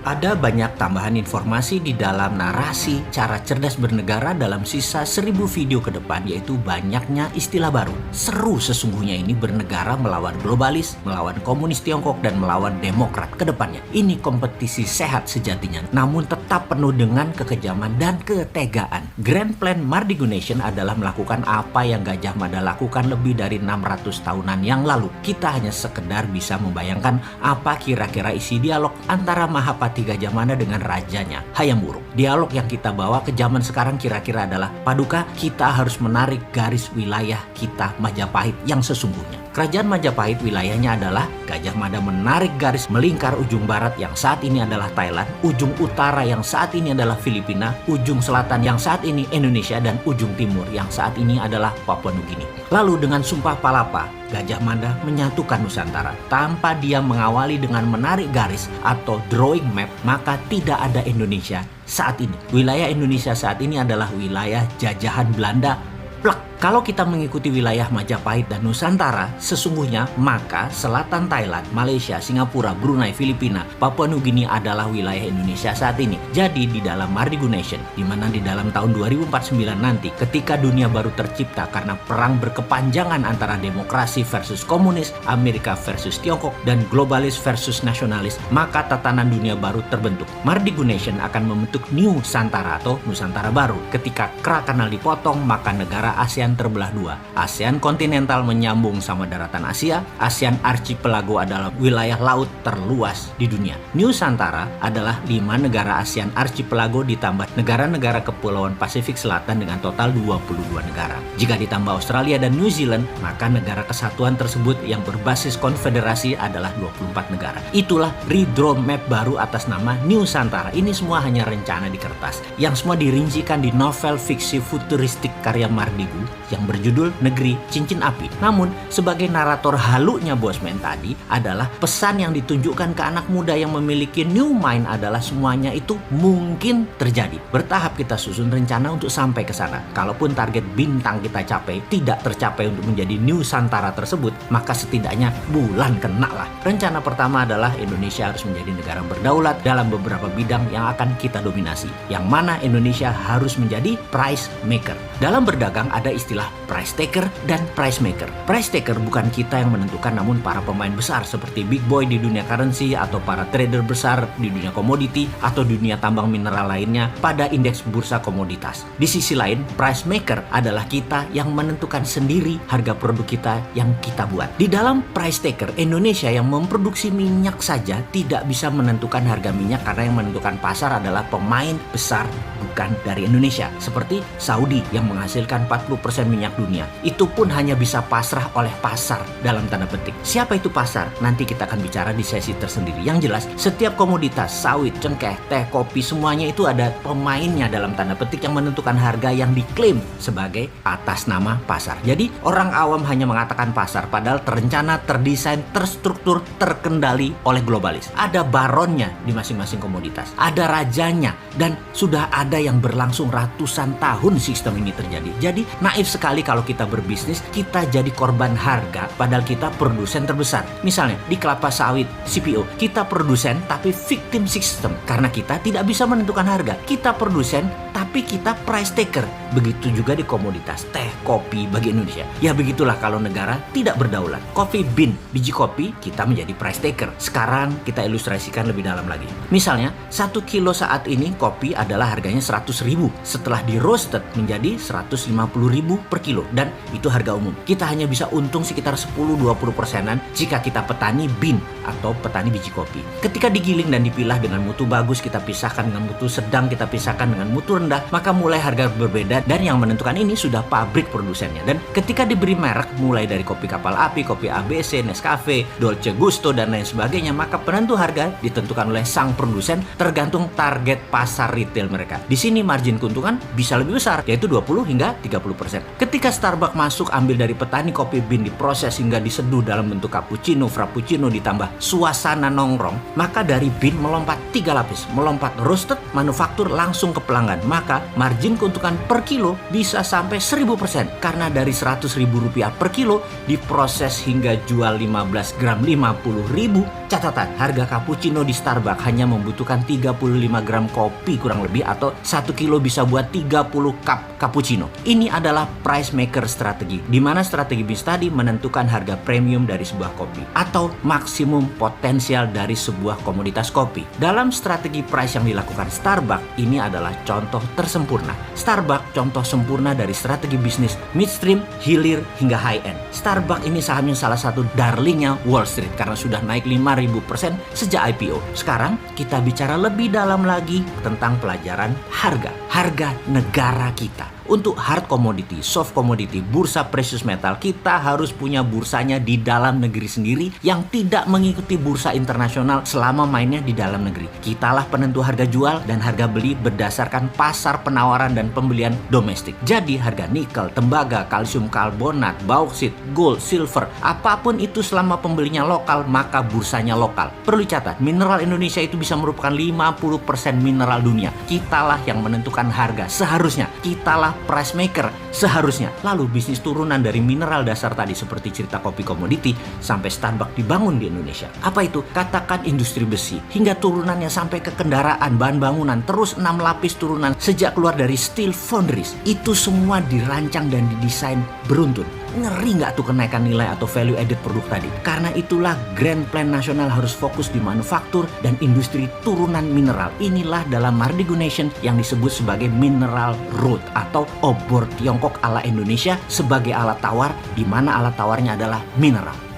Ada banyak tambahan informasi di dalam narasi cara cerdas bernegara dalam sisa 1000 video ke depan, yaitu banyaknya istilah baru. Seru sesungguhnya ini bernegara melawan globalis, melawan komunis Tiongkok, dan melawan demokrat ke depannya. Ini kompetisi sehat sejatinya, namun tetap penuh dengan kekejaman dan ketegaan. Grand Plan Mardigu Nation adalah melakukan apa yang Gajah Mada lakukan lebih dari 600 tahunan yang lalu. Kita hanya sekedar bisa membayangkan apa kira-kira isi dialog antara Mahapati Gajah Mada dengan rajanya Hayam Wuruk. Dialog yang kita bawa ke zaman sekarang kira-kira adalah, Paduka, kita harus menarik garis wilayah kita Majapahit yang sesungguhnya. Kerajaan Majapahit wilayahnya adalah Gajah Mada menarik garis melingkar ujung barat yang saat ini adalah Thailand, ujung utara yang saat ini adalah Filipina, ujung selatan yang saat ini Indonesia, dan ujung timur yang saat ini adalah Papua Nugini. Lalu dengan Sumpah Palapa, Gajah Mada menyatukan Nusantara. Tanpa dia mengawali dengan menarik garis atau drawing map, maka tidak ada Indonesia saat ini. Wilayah Indonesia saat ini adalah wilayah jajahan Belanda. Plek. Kalau kita mengikuti wilayah Majapahit dan Nusantara, sesungguhnya maka selatan Thailand, Malaysia, Singapura, Brunei, Filipina, Papua Nugini adalah wilayah Indonesia saat ini. Jadi di dalam Mardigu Nation, di mana di dalam tahun 2049 nanti, ketika dunia baru tercipta karena perang berkepanjangan antara demokrasi versus komunis, Amerika versus Tiongkok, dan globalis versus nasionalis, maka tatanan dunia baru terbentuk. Mardigu Nation akan membentuk New Santara atau Nusantara baru. Ketika Kra Kanal dipotong, maka negara ASEAN terbelah dua. ASEAN kontinental menyambung sama daratan Asia. ASEAN Archipelago adalah wilayah laut terluas di dunia. Nusantara adalah 5 negara ASEAN Archipelago ditambah negara-negara kepulauan Pasifik Selatan dengan total 22 negara. Jika ditambah Australia dan New Zealand, maka negara kesatuan tersebut yang berbasis konfederasi adalah 24 negara. Itulah redraw map baru atas nama Nusantara. Ini semua hanya rencana di kertas, yang semua dirincikan di novel fiksi futuristik karya Mardigu yang berjudul Negeri Cincin Api. Namun, sebagai narator halunya Bosman tadi adalah pesan yang ditunjukkan ke anak muda yang memiliki new mind adalah semuanya itu mungkin terjadi. Bertahap kita susun rencana untuk sampai ke sana. Kalaupun target bintang kita capai tidak tercapai untuk menjadi Nusantara tersebut, maka setidaknya bulan kena lah. Rencana pertama adalah Indonesia harus menjadi negara berdaulat dalam beberapa bidang yang akan kita dominasi. Yang mana Indonesia harus menjadi price maker. Dalam berdagang ada istilah price taker dan price maker. Price taker bukan kita yang menentukan, namun para pemain besar seperti big boy di dunia currency atau para trader besar di dunia komoditi atau dunia tambang mineral lainnya pada indeks bursa komoditas. Di sisi lain, price maker adalah kita yang menentukan sendiri harga produk kita yang kita buat. Di dalam price taker, Indonesia yang memproduksi minyak saja tidak bisa menentukan harga minyak karena yang menentukan pasar adalah pemain besar bukan dari Indonesia. Seperti Saudi yang menghasilkan 40% minyak dunia, itu pun hanya bisa pasrah oleh pasar dalam tanda petik. Siapa itu pasar? Nanti kita akan bicara di sesi tersendiri. Yang jelas, setiap komoditas, sawit, cengkeh, teh, kopi, semuanya itu ada pemainnya dalam tanda petik yang menentukan harga yang diklaim sebagai atas nama pasar. Jadi orang awam hanya mengatakan pasar, padahal terencana, terdesain, terstruktur, terkendali oleh globalis. Ada baronnya di masing-masing komoditas, ada rajanya, dan sudah ada yang berlangsung ratusan tahun sistem ini terjadi. Jadi naif sekali kalau kita berbisnis, kita jadi korban harga padahal kita produsen terbesar. Misalnya di kelapa sawit CPO, kita produsen tapi victim system karena kita tidak bisa menentukan harga. Kita produsen tapi kita price taker. Begitu juga di komoditas teh, kopi bagi Indonesia. Ya begitulah kalau negara tidak berdaulat. Coffee bean, biji kopi, kita menjadi price taker. Sekarang kita ilustrasikan lebih dalam lagi. Misalnya 1 kilo saat ini kopi adalah harganya 100.000. Setelah di roasted menjadi 150.000 per kilo, dan itu harga umum. Kita hanya bisa untung sekitar 10-20%-an jika kita petani bean atau petani biji kopi. Ketika digiling dan dipilah dengan mutu bagus, kita pisahkan dengan mutu sedang, kita pisahkan dengan mutu rendah, maka mulai harga berbeda, dan yang menentukan ini sudah pabrik produsennya. Dan ketika diberi merek mulai dari kopi kapal api, kopi ABC, Nescafe, Dolce Gusto, dan lain sebagainya, maka penentu harga ditentukan oleh sang produsen tergantung target pasar retail mereka. Di sini margin keuntungan bisa lebih besar, yaitu 20 hingga 30%. Ketika Starbucks masuk ambil dari petani kopi bean, diproses hingga diseduh dalam bentuk cappuccino, frappuccino, ditambah suasana nongkrong, maka dari bean melompat 3 lapis, melompat roasted, manufaktur langsung ke pelanggan. Maka margin keuntungan per kilo bisa sampai 1000%, karena dari Rp100.000 per kilo diproses hingga jual 15 gram 50.000. Catatan, harga cappuccino di Starbucks hanya membutuhkan 35 gram kopi kurang lebih, atau 1 kilo bisa buat 30 cup cappuccino. Ini adalah price maker strategi, di mana strategi bisnis tadi menentukan harga premium dari sebuah kopi atau maksimum potensial dari sebuah komoditas kopi. Dalam strategi price yang dilakukan Starbucks, ini adalah contoh tersempurna. Starbucks contoh sempurna dari strategi bisnis midstream, hilir, hingga high end. Starbucks ini sahamnya salah satu darlingnya Wall Street karena sudah naik 5.000% sejak IPO. Sekarang kita bicara lebih dalam lagi tentang pelajaran harga negara kita. Untuk hard commodity, soft commodity, bursa precious metal, kita harus punya bursanya di dalam negeri sendiri yang tidak mengikuti bursa internasional selama mainnya di dalam negeri. Kitalah penentu harga jual dan harga beli berdasarkan pasar penawaran dan pembelian domestik. Jadi harga nikel, tembaga, kalsium karbonat, bauksit, gold, silver, apapun itu selama pembelinya lokal, maka bursanya lokal. Perlu dicatat, mineral Indonesia itu bisa merupakan 50% mineral dunia. Kitalah yang menentukan harga seharusnya. Kitalah price maker seharusnya. Lalu bisnis turunan dari mineral dasar tadi seperti cerita kopi komoditi sampai Starbucks dibangun di Indonesia. Apa itu? Katakan industri besi hingga turunannya sampai ke kendaraan, bahan bangunan, terus 6 lapis turunan sejak keluar dari steel foundries. Itu semua dirancang dan didesain beruntun. Ngeri nggak tuh kenaikan nilai atau value added produk tadi? Karena itulah Grand Plan Nasional harus fokus di manufaktur dan industri turunan mineral. Inilah dalam Mardigu Nation yang disebut sebagai Mineral Road atau obor Tiongkok ala Indonesia sebagai alat tawar, di mana alat tawarnya adalah mineral.